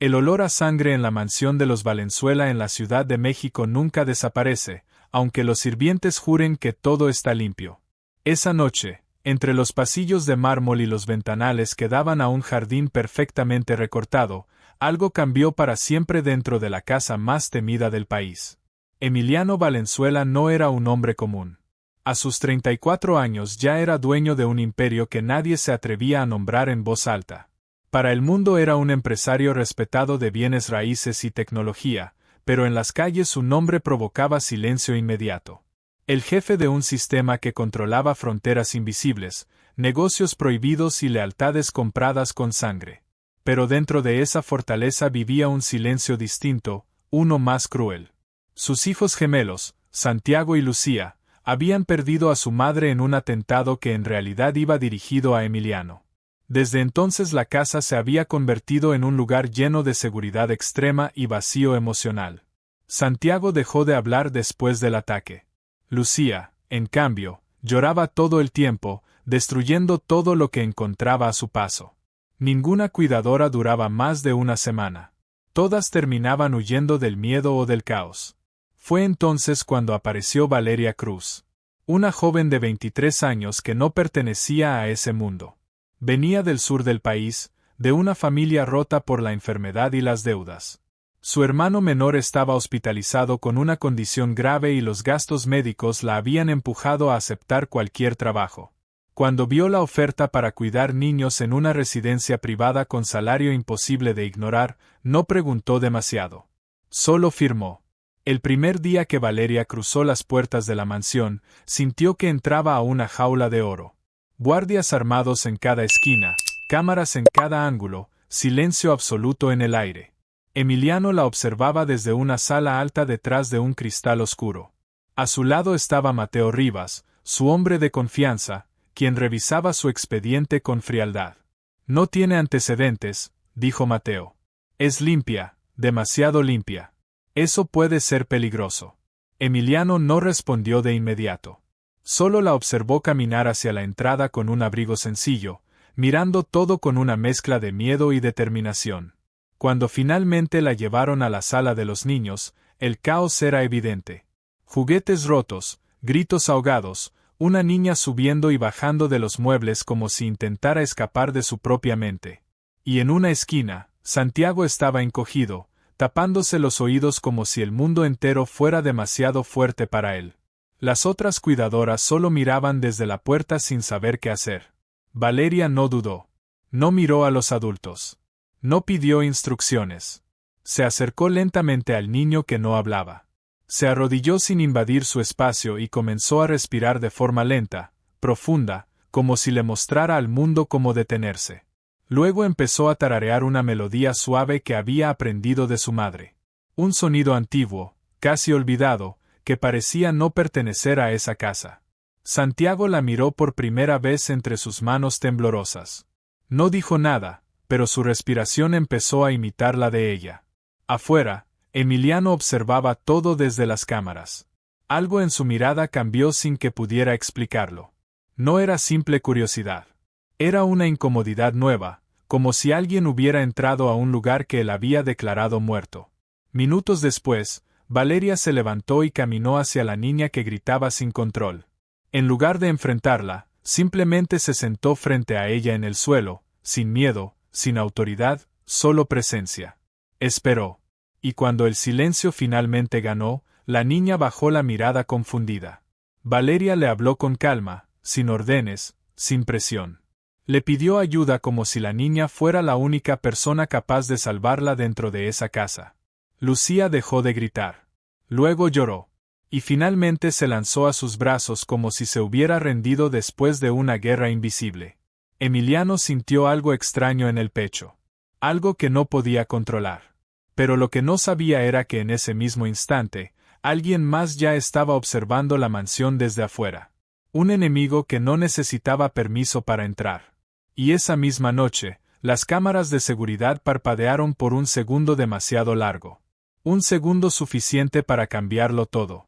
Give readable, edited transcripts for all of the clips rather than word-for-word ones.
El olor a sangre en la mansión de los Valenzuela en la Ciudad de México nunca desaparece, aunque los sirvientes juren que todo está limpio. Esa noche, entre los pasillos de mármol y los ventanales que daban a un jardín perfectamente recortado, algo cambió para siempre dentro de la casa más temida del país. Emiliano Valenzuela no era un hombre común. A sus 34 años ya era dueño de un imperio que nadie se atrevía a nombrar en voz alta. Para el mundo era un empresario respetado de bienes raíces y tecnología, pero en las calles su nombre provocaba silencio inmediato. El jefe de un sistema que controlaba fronteras invisibles, negocios prohibidos y lealtades compradas con sangre. Pero dentro de esa fortaleza vivía un silencio distinto, uno más cruel. Sus hijos gemelos, Santiago y Lucía, habían perdido a su madre en un atentado que en realidad iba dirigido a Emiliano. Desde entonces la casa se había convertido en un lugar lleno de seguridad extrema y vacío emocional. Santiago dejó de hablar después del ataque. Lucía, en cambio, lloraba todo el tiempo, destruyendo todo lo que encontraba a su paso. Ninguna cuidadora duraba más de una semana. Todas terminaban huyendo del miedo o del caos. Fue entonces cuando apareció Valeria Cruz. Una joven de 23 años que no pertenecía a ese mundo. Venía del sur del país, de una familia rota por la enfermedad y las deudas. Su hermano menor estaba hospitalizado con una condición grave y los gastos médicos la habían empujado a aceptar cualquier trabajo. Cuando vio la oferta para cuidar niños en una residencia privada con salario imposible de ignorar, no preguntó demasiado. Solo firmó. El primer día que Valeria cruzó las puertas de la mansión, sintió que entraba a una jaula de oro. Guardias armados en cada esquina, cámaras en cada ángulo, silencio absoluto en el aire. Emiliano la observaba desde una sala alta detrás de un cristal oscuro. A su lado estaba Mateo Rivas, su hombre de confianza, quien revisaba su expediente con frialdad. No tiene antecedentes, dijo Mateo. Es limpia, demasiado limpia. Eso puede ser peligroso. Emiliano no respondió de inmediato. Solo la observó caminar hacia la entrada con un abrigo sencillo, mirando todo con una mezcla de miedo y determinación. Cuando finalmente la llevaron a la sala de los niños, el caos era evidente. Juguetes rotos, gritos ahogados, una niña subiendo y bajando de los muebles como si intentara escapar de su propia mente. Y en una esquina, Santiago estaba encogido, tapándose los oídos como si el mundo entero fuera demasiado fuerte para él. Las otras cuidadoras solo miraban desde la puerta sin saber qué hacer. Valeria no dudó. No miró a los adultos. No pidió instrucciones. Se acercó lentamente al niño que no hablaba. Se arrodilló sin invadir su espacio y comenzó a respirar de forma lenta, profunda, como si le mostrara al mundo cómo detenerse. Luego empezó a tararear una melodía suave que había aprendido de su madre. Un sonido antiguo, casi olvidado, que parecía no pertenecer a esa casa. Santiago la miró por primera vez entre sus manos temblorosas. No dijo nada, pero su respiración empezó a imitar la de ella. Afuera, Emiliano observaba todo desde las cámaras. Algo en su mirada cambió sin que pudiera explicarlo. No era simple curiosidad. Era una incomodidad nueva, como si alguien hubiera entrado a un lugar que él había declarado muerto. Minutos después, Valeria se levantó y caminó hacia la niña que gritaba sin control. En lugar de enfrentarla, simplemente se sentó frente a ella en el suelo, sin miedo, sin autoridad, solo presencia. Esperó. Y cuando el silencio finalmente ganó, la niña bajó la mirada confundida. Valeria le habló con calma, sin órdenes, sin presión. Le pidió ayuda como si la niña fuera la única persona capaz de salvarla dentro de esa casa. Lucía dejó de gritar. Luego lloró. Y finalmente se lanzó a sus brazos como si se hubiera rendido después de una guerra invisible. Emiliano sintió algo extraño en el pecho. Algo que no podía controlar. Pero lo que no sabía era que en ese mismo instante, alguien más ya estaba observando la mansión desde afuera. Un enemigo que no necesitaba permiso para entrar. Y esa misma noche, las cámaras de seguridad parpadearon por un segundo demasiado largo. Un segundo suficiente para cambiarlo todo.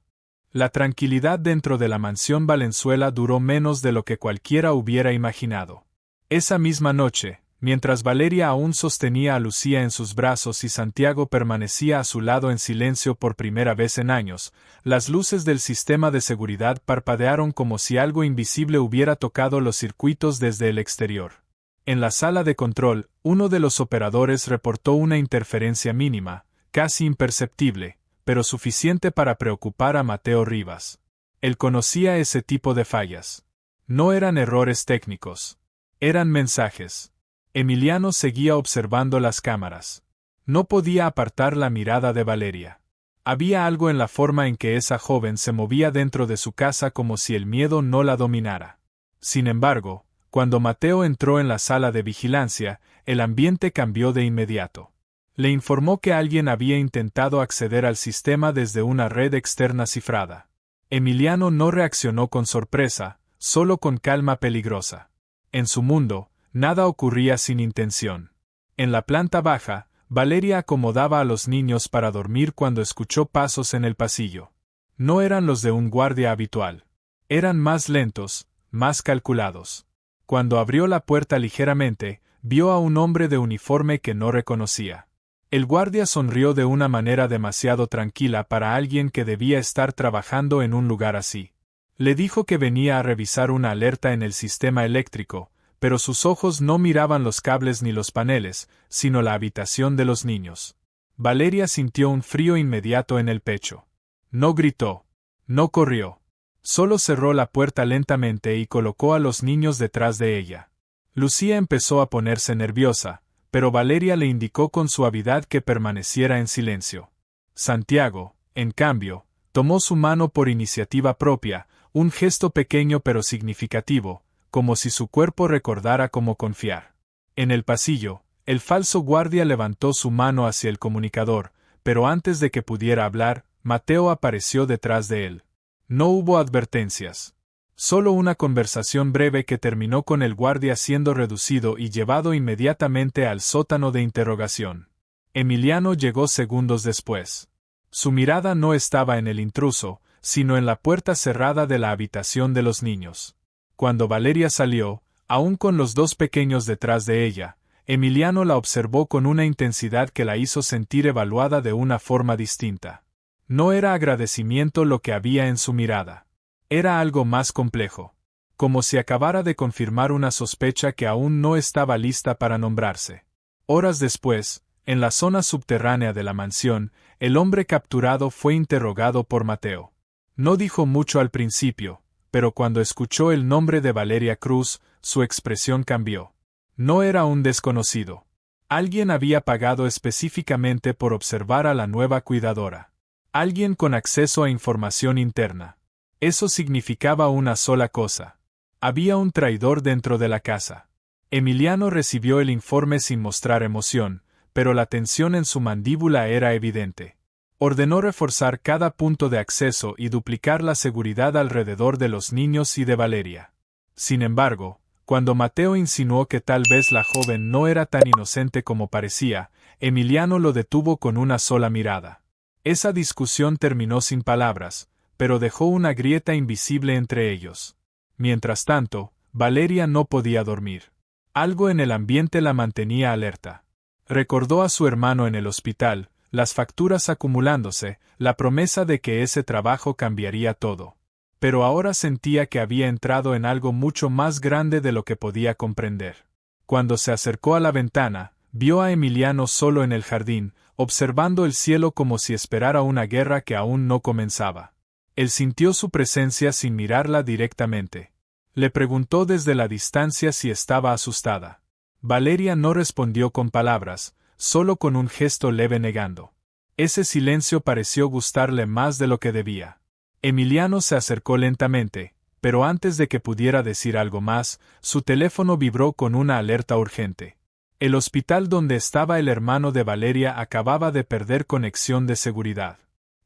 La tranquilidad dentro de la mansión Valenzuela duró menos de lo que cualquiera hubiera imaginado. Esa misma noche, Mientras Valeria aún sostenía a Lucía en sus brazos y Santiago permanecía a su lado en silencio por primera vez en años, las luces del sistema de seguridad parpadearon como si algo invisible hubiera tocado los circuitos desde el exterior. En la sala de control, uno de los operadores reportó una interferencia mínima, casi imperceptible, pero suficiente para preocupar a Mateo Rivas. Él conocía ese tipo de fallas. No eran errores técnicos. Eran mensajes. Emiliano seguía observando las cámaras. No podía apartar la mirada de Valeria. Había algo en la forma en que esa joven se movía dentro de su casa como si el miedo no la dominara. Sin embargo, cuando Mateo entró en la sala de vigilancia, el ambiente cambió de inmediato. Le informó que alguien había intentado acceder al sistema desde una red externa cifrada. Emiliano no reaccionó con sorpresa, solo con calma peligrosa. En su mundo, nada ocurría sin intención. En la planta baja, Valeria acomodaba a los niños para dormir cuando escuchó pasos en el pasillo. No eran los de un guardia habitual. Eran más lentos, más calculados. Cuando abrió la puerta ligeramente, vio a un hombre de uniforme que no reconocía. El guardia sonrió de una manera demasiado tranquila para alguien que debía estar trabajando en un lugar así. Le dijo que venía a revisar una alerta en el sistema eléctrico, pero sus ojos no miraban los cables ni los paneles, sino la habitación de los niños. Valeria sintió un frío inmediato en el pecho. No gritó. No corrió. Solo cerró la puerta lentamente y colocó a los niños detrás de ella. Lucía empezó a ponerse nerviosa, pero Valeria le indicó con suavidad que permaneciera en silencio. Santiago, en cambio, tomó su mano por iniciativa propia, un gesto pequeño pero significativo, como si su cuerpo recordara cómo confiar. En el pasillo, el falso guardia levantó su mano hacia el comunicador, pero antes de que pudiera hablar, Mateo apareció detrás de él. No hubo advertencias. Solo una conversación breve que terminó con el guardia siendo reducido y llevado inmediatamente al sótano de interrogación. Emiliano llegó segundos después. Su mirada no estaba en el intruso, sino en la puerta cerrada de la habitación de los niños. Cuando Valeria salió, aún con los dos pequeños detrás de ella, Emiliano la observó con una intensidad que la hizo sentir evaluada de una forma distinta. No era agradecimiento lo que había en su mirada. Era algo más complejo. Como si acabara de confirmar una sospecha que aún no estaba lista para nombrarse. Horas después, en la zona subterránea de la mansión, el hombre capturado fue interrogado por Mateo. No dijo mucho al principio, pero cuando escuchó el nombre de Valeria Cruz, su expresión cambió. No era un desconocido. Alguien había pagado específicamente por observar a la nueva cuidadora. Alguien con acceso a información interna. Eso significaba una sola cosa. Había un traidor dentro de la casa. Emiliano recibió el informe sin mostrar emoción, pero la tensión en su mandíbula era evidente. Ordenó reforzar cada punto de acceso y duplicar la seguridad alrededor de los niños y de Valeria. Sin embargo, cuando Mateo insinuó que tal vez la joven no era tan inocente como parecía, Emiliano lo detuvo con una sola mirada. Esa discusión terminó sin palabras, pero dejó una grieta invisible entre ellos. Mientras tanto, Valeria no podía dormir. Algo en el ambiente la mantenía alerta. Recordó a su hermano en el hospital, las facturas acumulándose, la promesa de que ese trabajo cambiaría todo. Pero ahora sentía que había entrado en algo mucho más grande de lo que podía comprender. Cuando se acercó a la ventana, vio a Emiliano solo en el jardín, observando el cielo como si esperara una guerra que aún no comenzaba. Él sintió su presencia sin mirarla directamente. Le preguntó desde la distancia si estaba asustada. Valeria no respondió con palabras, solo con un gesto leve negando. Ese silencio pareció gustarle más de lo que debía. Emiliano se acercó lentamente, pero antes de que pudiera decir algo más, su teléfono vibró con una alerta urgente. El hospital donde estaba el hermano de Valeria acababa de perder conexión de seguridad.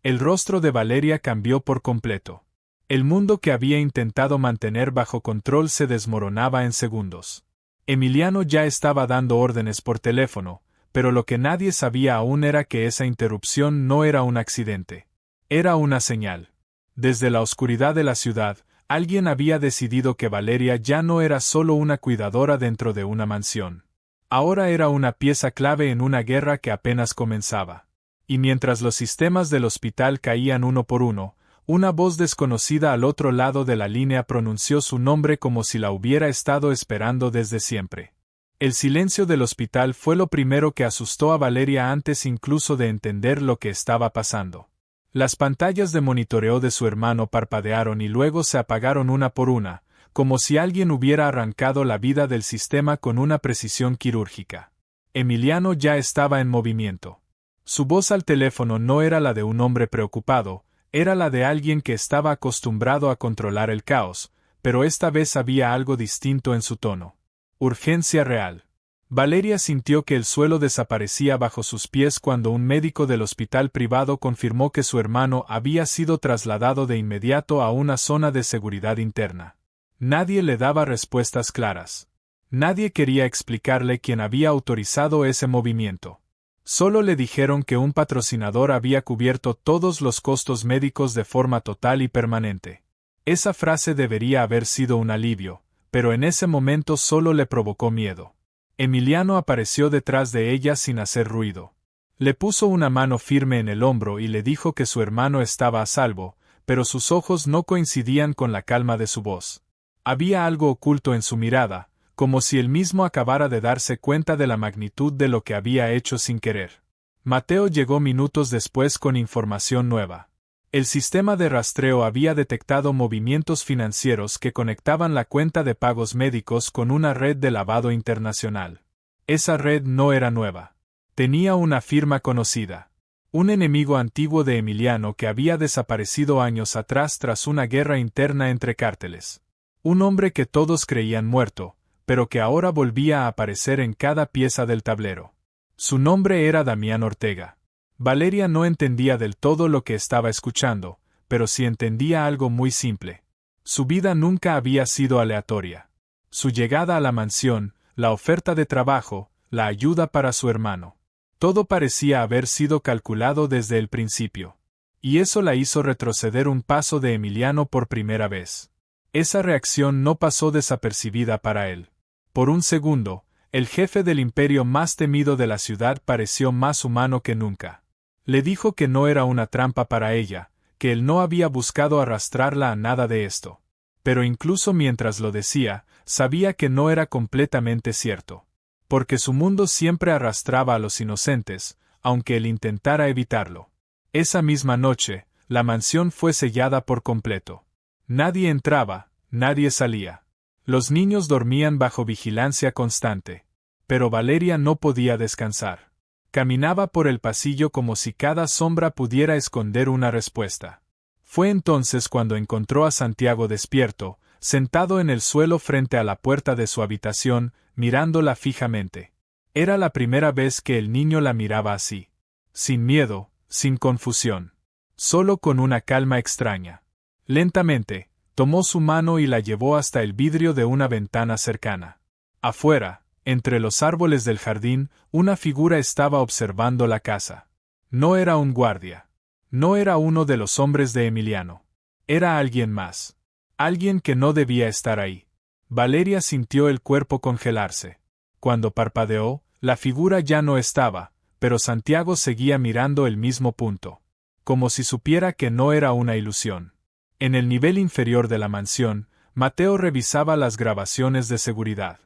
El rostro de Valeria cambió por completo. El mundo que había intentado mantener bajo control se desmoronaba en segundos. Emiliano ya estaba dando órdenes por teléfono, pero lo que nadie sabía aún era que esa interrupción no era un accidente. Era una señal. Desde la oscuridad de la ciudad, alguien había decidido que Valeria ya no era solo una cuidadora dentro de una mansión. Ahora era una pieza clave en una guerra que apenas comenzaba. Y mientras los sistemas del hospital caían uno por uno, una voz desconocida al otro lado de la línea pronunció su nombre como si la hubiera estado esperando desde siempre. El silencio del hospital fue lo primero que asustó a Valeria antes incluso de entender lo que estaba pasando. Las pantallas de monitoreo de su hermano parpadearon y luego se apagaron una por una, como si alguien hubiera arrancado la vida del sistema con una precisión quirúrgica. Emiliano ya estaba en movimiento. Su voz al teléfono no era la de un hombre preocupado, era la de alguien que estaba acostumbrado a controlar el caos, pero esta vez había algo distinto en su tono. Urgencia real. Valeria sintió que el suelo desaparecía bajo sus pies cuando un médico del hospital privado confirmó que su hermano había sido trasladado de inmediato a una zona de seguridad interna. Nadie le daba respuestas claras. Nadie quería explicarle quién había autorizado ese movimiento. Solo le dijeron que un patrocinador había cubierto todos los costos médicos de forma total y permanente. Esa frase debería haber sido un alivio, pero en ese momento solo le provocó miedo. Emiliano apareció detrás de ella sin hacer ruido. Le puso una mano firme en el hombro y le dijo que su hermano estaba a salvo, pero sus ojos no coincidían con la calma de su voz. Había algo oculto en su mirada, como si él mismo acabara de darse cuenta de la magnitud de lo que había hecho sin querer. Mateo llegó minutos después con información nueva. El sistema de rastreo había detectado movimientos financieros que conectaban la cuenta de pagos médicos con una red de lavado internacional. Esa red no era nueva. Tenía una firma conocida. Un enemigo antiguo de Emiliano que había desaparecido años atrás tras una guerra interna entre cárteles. Un hombre que todos creían muerto, pero que ahora volvía a aparecer en cada pieza del tablero. Su nombre era Damián Ortega. Valeria no entendía del todo lo que estaba escuchando, pero sí entendía algo muy simple. Su vida nunca había sido aleatoria. Su llegada a la mansión, la oferta de trabajo, la ayuda para su hermano. Todo parecía haber sido calculado desde el principio. Y eso la hizo retroceder un paso de Emiliano por primera vez. Esa reacción no pasó desapercibida para él. Por un segundo, el jefe del imperio más temido de la ciudad pareció más humano que nunca. Le dijo que no era una trampa para ella, que él no había buscado arrastrarla a nada de esto. Pero incluso mientras lo decía, sabía que no era completamente cierto. Porque su mundo siempre arrastraba a los inocentes, aunque él intentara evitarlo. Esa misma noche, la mansión fue sellada por completo. Nadie entraba, nadie salía. Los niños dormían bajo vigilancia constante. Pero Valeria no podía descansar. Caminaba por el pasillo como si cada sombra pudiera esconder una respuesta. Fue entonces cuando encontró a Santiago despierto, sentado en el suelo frente a la puerta de su habitación, mirándola fijamente. Era la primera vez que el niño la miraba así. Sin miedo, sin confusión. Solo con una calma extraña. Lentamente, tomó su mano y la llevó hasta el vidrio de una ventana cercana. Afuera, entre los árboles del jardín, una figura estaba observando la casa. No era un guardia. No era uno de los hombres de Emiliano. Era alguien más. Alguien que no debía estar ahí. Valeria sintió el cuerpo congelarse. Cuando parpadeó, la figura ya no estaba, pero Santiago seguía mirando el mismo punto. Como si supiera que no era una ilusión. En el nivel inferior de la mansión, Mateo revisaba las grabaciones de seguridad.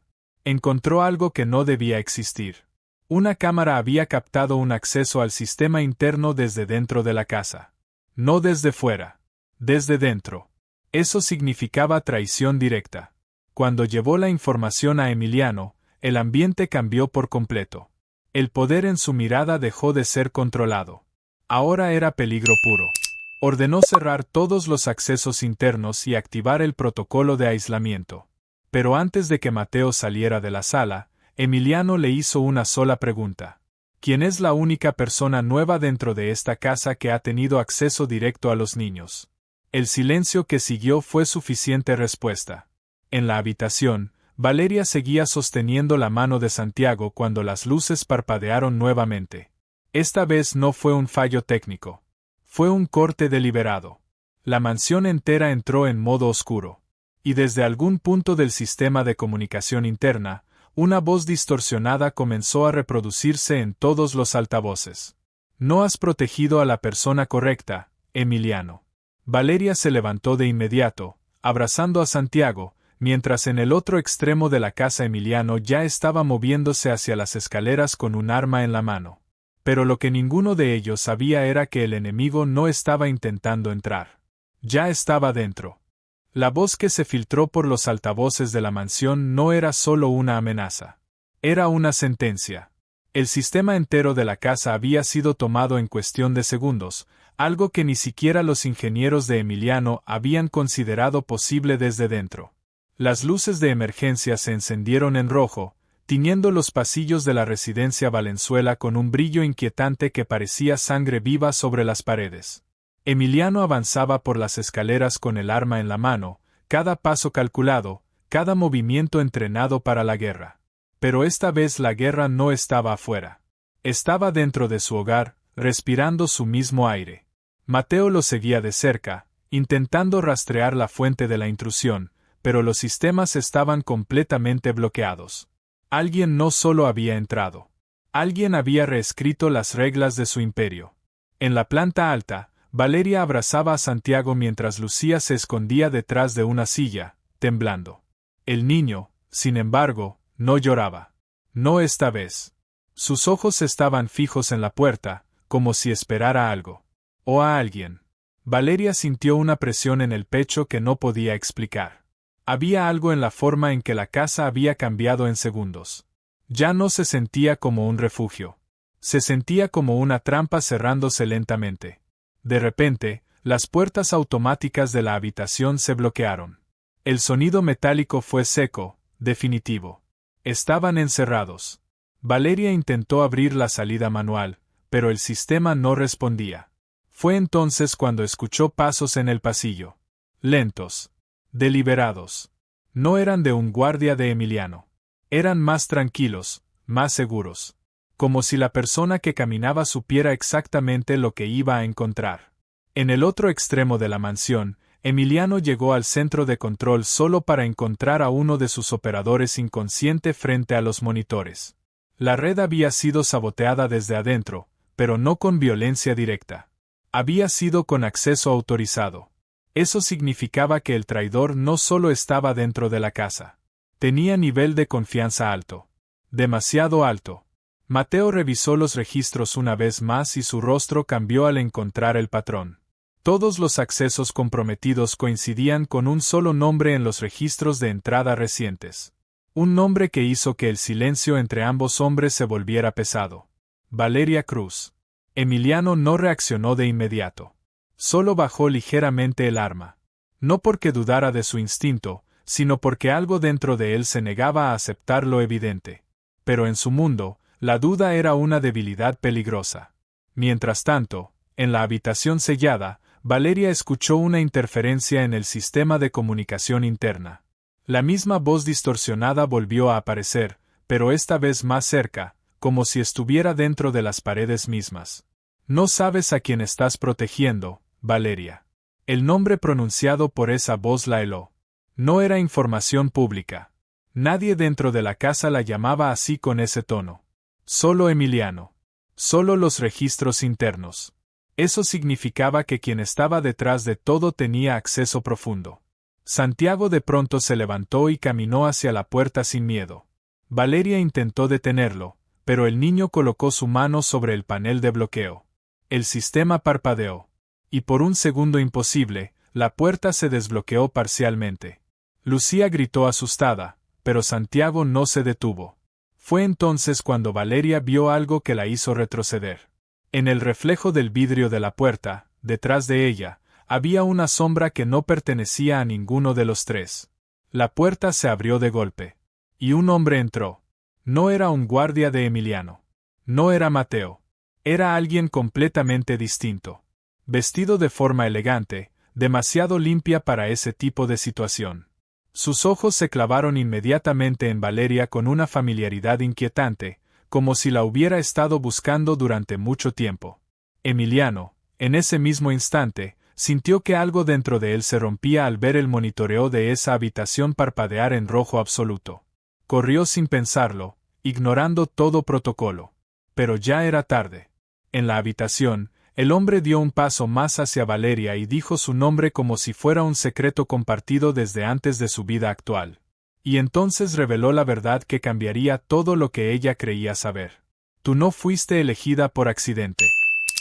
Encontró algo que no debía existir. Una cámara había captado un acceso al sistema interno desde dentro de la casa. No desde fuera. Desde dentro. Eso significaba traición directa. Cuando llevó la información a Emiliano, el ambiente cambió por completo. El poder en su mirada dejó de ser controlado. Ahora era peligro puro. Ordenó cerrar todos los accesos internos y activar el protocolo de aislamiento. Pero antes de que Mateo saliera de la sala, Emiliano le hizo una sola pregunta. ¿Quién es la única persona nueva dentro de esta casa que ha tenido acceso directo a los niños? El silencio que siguió fue suficiente respuesta. En la habitación, Valeria seguía sosteniendo la mano de Santiago cuando las luces parpadearon nuevamente. Esta vez no fue un fallo técnico. Fue un corte deliberado. La mansión entera entró en modo oscuro. Y desde algún punto del sistema de comunicación interna, una voz distorsionada comenzó a reproducirse en todos los altavoces. No has protegido a la persona correcta, Emiliano. Valeria se levantó de inmediato, abrazando a Santiago, mientras en el otro extremo de la casa Emiliano ya estaba moviéndose hacia las escaleras con un arma en la mano. Pero lo que ninguno de ellos sabía era que el enemigo no estaba intentando entrar. Ya estaba dentro. La voz que se filtró por los altavoces de la mansión no era solo una amenaza. Era una sentencia. El sistema entero de la casa había sido tomado en cuestión de segundos, algo que ni siquiera los ingenieros de Emiliano habían considerado posible desde dentro. Las luces de emergencia se encendieron en rojo, tiñendo los pasillos de la residencia Valenzuela con un brillo inquietante que parecía sangre viva sobre las paredes. Emiliano avanzaba por las escaleras con el arma en la mano, cada paso calculado, cada movimiento entrenado para la guerra. Pero esta vez la guerra no estaba afuera. Estaba dentro de su hogar, respirando su mismo aire. Mateo lo seguía de cerca, intentando rastrear la fuente de la intrusión, pero los sistemas estaban completamente bloqueados. Alguien no solo había entrado. Alguien había reescrito las reglas de su imperio. En la planta alta, Valeria abrazaba a Santiago mientras Lucía se escondía detrás de una silla, temblando. El niño, sin embargo, no lloraba. No esta vez. Sus ojos estaban fijos en la puerta, como si esperara algo. O a alguien. Valeria sintió una presión en el pecho que no podía explicar. Había algo en la forma en que la casa había cambiado en segundos. Ya no se sentía como un refugio. Se sentía como una trampa cerrándose lentamente. De repente, las puertas automáticas de la habitación se bloquearon. El sonido metálico fue seco, definitivo. Estaban encerrados. Valeria intentó abrir la salida manual, pero el sistema no respondía. Fue entonces cuando escuchó pasos en el pasillo. Lentos. Deliberados. No eran de un guardia de Emiliano. Eran más tranquilos, más seguros. Como si la persona que caminaba supiera exactamente lo que iba a encontrar. En el otro extremo de la mansión, Emiliano llegó al centro de control solo para encontrar a uno de sus operadores inconsciente frente a los monitores. La red había sido saboteada desde adentro, pero no con violencia directa. Había sido con acceso autorizado. Eso significaba que el traidor no solo estaba dentro de la casa. Tenía nivel de confianza alto. Demasiado alto. Mateo revisó los registros una vez más y su rostro cambió al encontrar el patrón. Todos los accesos comprometidos coincidían con un solo nombre en los registros de entrada recientes. Un nombre que hizo que el silencio entre ambos hombres se volviera pesado. Valeria Cruz. Emiliano no reaccionó de inmediato. Solo bajó ligeramente el arma. No porque dudara de su instinto, sino porque algo dentro de él se negaba a aceptar lo evidente. Pero en su mundo, la duda era una debilidad peligrosa. Mientras tanto, en la habitación sellada, Valeria escuchó una interferencia en el sistema de comunicación interna. La misma voz distorsionada volvió a aparecer, pero esta vez más cerca, como si estuviera dentro de las paredes mismas. No sabes a quién estás protegiendo, Valeria. El nombre pronunciado por esa voz la heló. No era información pública. Nadie dentro de la casa la llamaba así con ese tono. Solo Emiliano. Solo los registros internos. Eso significaba que quien estaba detrás de todo tenía acceso profundo. Santiago de pronto se levantó y caminó hacia la puerta sin miedo. Valeria intentó detenerlo, pero el niño colocó su mano sobre el panel de bloqueo. El sistema parpadeó. Y por un segundo imposible, la puerta se desbloqueó parcialmente. Lucía gritó asustada, pero Santiago no se detuvo. Fue entonces cuando Valeria vio algo que la hizo retroceder. En el reflejo del vidrio de la puerta, detrás de ella, había una sombra que no pertenecía a ninguno de los tres. La puerta se abrió de golpe. Y un hombre entró. No era un guardia de Emiliano. No era Mateo. Era alguien completamente distinto. Vestido de forma elegante, demasiado limpia para ese tipo de situación. Sus ojos se clavaron inmediatamente en Valeria con una familiaridad inquietante, como si la hubiera estado buscando durante mucho tiempo. Emiliano, en ese mismo instante, sintió que algo dentro de él se rompía al ver el monitoreo de esa habitación parpadear en rojo absoluto. Corrió sin pensarlo, ignorando todo protocolo. Pero ya era tarde. En la habitación, el hombre dio un paso más hacia Valeria y dijo su nombre como si fuera un secreto compartido desde antes de su vida actual. Y entonces reveló la verdad que cambiaría todo lo que ella creía saber. Tú no fuiste elegida por accidente.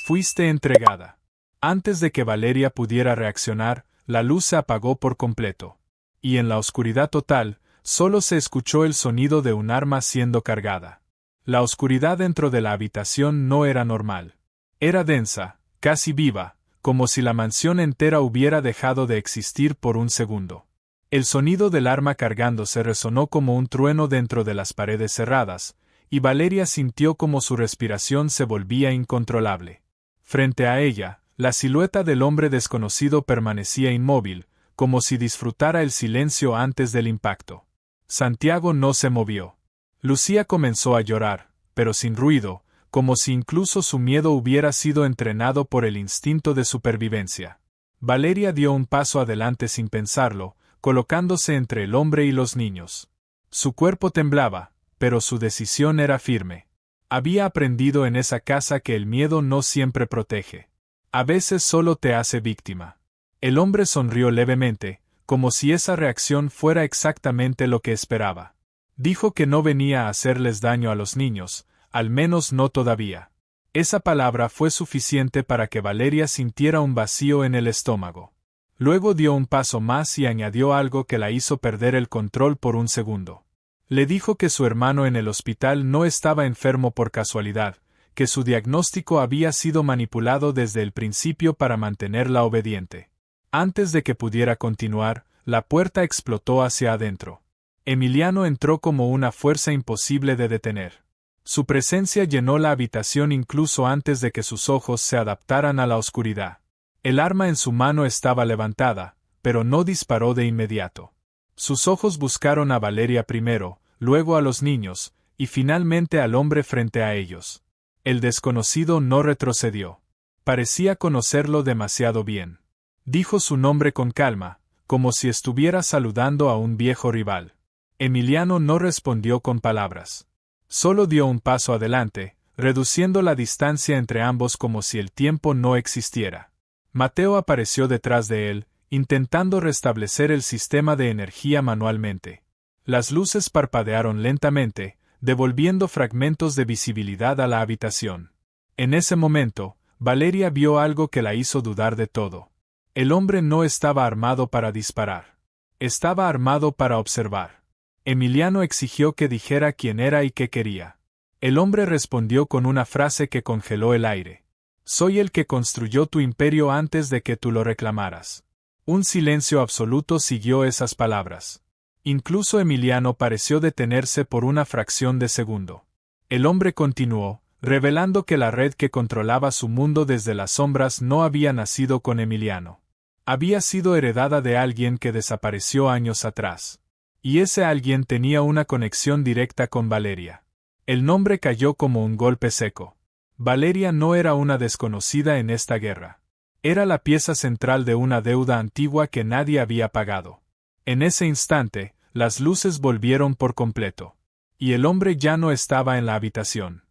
Fuiste entregada. Antes de que Valeria pudiera reaccionar, la luz se apagó por completo. Y en la oscuridad total, solo se escuchó el sonido de un arma siendo cargada. La oscuridad dentro de la habitación no era normal. Era densa, casi viva, como si la mansión entera hubiera dejado de existir por un segundo. El sonido del arma cargándose resonó como un trueno dentro de las paredes cerradas, y Valeria sintió como su respiración se volvía incontrolable. Frente a ella, la silueta del hombre desconocido permanecía inmóvil, como si disfrutara el silencio antes del impacto. Santiago no se movió. Lucía comenzó a llorar, pero sin ruido, como si incluso su miedo hubiera sido entrenado por el instinto de supervivencia. Valeria dio un paso adelante sin pensarlo, colocándose entre el hombre y los niños. Su cuerpo temblaba, pero su decisión era firme. Había aprendido en esa casa que el miedo no siempre protege. A veces solo te hace víctima. El hombre sonrió levemente, como si esa reacción fuera exactamente lo que esperaba. Dijo que no venía a hacerles daño a los niños, al menos no todavía. Esa palabra fue suficiente para que Valeria sintiera un vacío en el estómago. Luego dio un paso más y añadió algo que la hizo perder el control por un segundo. Le dijo que su hermano en el hospital no estaba enfermo por casualidad, que su diagnóstico había sido manipulado desde el principio para mantenerla obediente. Antes de que pudiera continuar, la puerta explotó hacia adentro. Emiliano entró como una fuerza imposible de detener. Su presencia llenó la habitación incluso antes de que sus ojos se adaptaran a la oscuridad. El arma en su mano estaba levantada, pero no disparó de inmediato. Sus ojos buscaron a Valeria primero, luego a los niños, y finalmente al hombre frente a ellos. El desconocido no retrocedió. Parecía conocerlo demasiado bien. Dijo su nombre con calma, como si estuviera saludando a un viejo rival. Emiliano no respondió con palabras. Solo dio un paso adelante, reduciendo la distancia entre ambos como si el tiempo no existiera. Mateo apareció detrás de él, intentando restablecer el sistema de energía manualmente. Las luces parpadearon lentamente, devolviendo fragmentos de visibilidad a la habitación. En ese momento, Valeria vio algo que la hizo dudar de todo. El hombre no estaba armado para disparar. Estaba armado para observar. Emiliano exigió que dijera quién era y qué quería. El hombre respondió con una frase que congeló el aire. Soy el que construyó tu imperio antes de que tú lo reclamaras. Un silencio absoluto siguió esas palabras. Incluso Emiliano pareció detenerse por una fracción de segundo. El hombre continuó, revelando que la red que controlaba su mundo desde las sombras no había nacido con Emiliano. Había sido heredada de alguien que desapareció años atrás. Y ese alguien tenía una conexión directa con Valeria. El nombre cayó como un golpe seco. Valeria no era una desconocida en esta guerra. Era la pieza central de una deuda antigua que nadie había pagado. En ese instante, las luces volvieron por completo. Y el hombre ya no estaba en la habitación.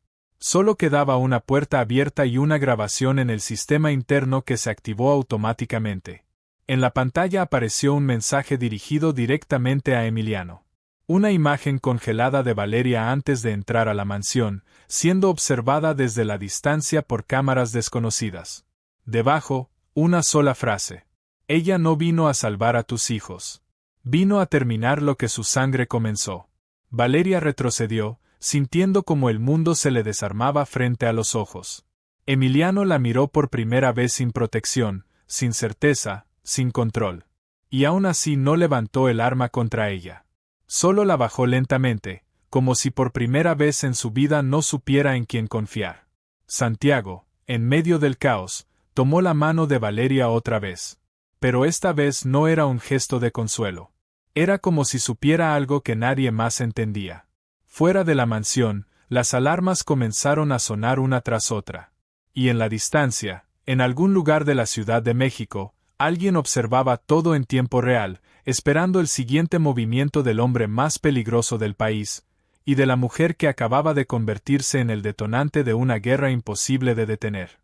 Solo quedaba una puerta abierta y una grabación en el sistema interno que se activó automáticamente. En la pantalla apareció un mensaje dirigido directamente a Emiliano. Una imagen congelada de Valeria antes de entrar a la mansión, siendo observada desde la distancia por cámaras desconocidas. Debajo, una sola frase. Ella no vino a salvar a tus hijos. Vino a terminar lo que su sangre comenzó. Valeria retrocedió, sintiendo como el mundo se le desarmaba frente a los ojos. Emiliano la miró por primera vez sin protección, sin certeza, sin control. Y aún así no levantó el arma contra ella. Solo la bajó lentamente, como si por primera vez en su vida no supiera en quién confiar. Santiago, en medio del caos, tomó la mano de Valeria otra vez. Pero esta vez no era un gesto de consuelo. Era como si supiera algo que nadie más entendía. Fuera de la mansión, las alarmas comenzaron a sonar una tras otra. Y en la distancia, en algún lugar de la Ciudad de México, alguien observaba todo en tiempo real, esperando el siguiente movimiento del hombre más peligroso del país, y de la mujer que acababa de convertirse en el detonante de una guerra imposible de detener.